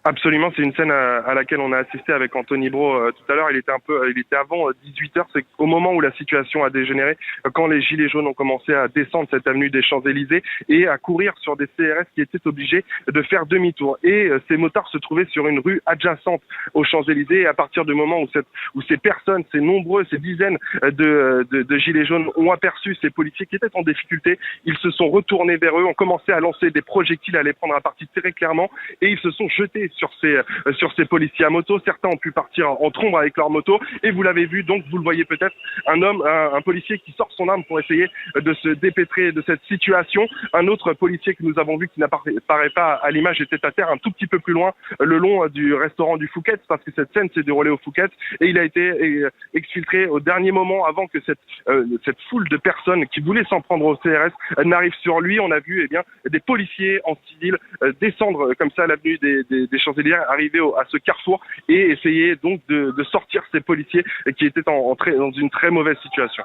Absolument, c'est une scène à laquelle on a assisté avec Anthony Bro tout à l'heure. Il était avant 18h, c'est au moment où la situation a dégénéré, quand les gilets jaunes ont commencé à descendre cette avenue des Champs-Élysées et à courir sur des CRS qui étaient obligés de faire demi-tour. Et ces motards se trouvaient sur une rue adjacente aux Champs-Élysées. Et à partir du moment où ces personnes, ces dizaines de gilets jaunes ont aperçu ces policiers qui étaient en difficulté, ils se sont retournés vers eux, ont commencé à lancer des projectiles, à les prendre à partie très clairement, et ils se sont jetés sur ces policiers à moto. Certains ont pu partir en trombe avec leur moto, et vous l'avez vu, donc vous le voyez peut-être, un policier qui sort son arme pour essayer de se dépêtrer de cette situation. Un autre policier que nous avons vu qui n'apparaît pas à l'image était à terre un tout petit peu plus loin, le long du restaurant du Fouquet's, parce que cette scène s'est déroulée au Fouquet's, et il a été exfiltré au dernier moment avant que cette foule de personnes qui voulaient s'en prendre au CRS n'arrive sur lui. On a vu des policiers en civil descendre comme ça l'avenue des Champs-Élysées, arriver à ce carrefour et essayer donc de sortir ces policiers qui étaient dans une très mauvaise situation.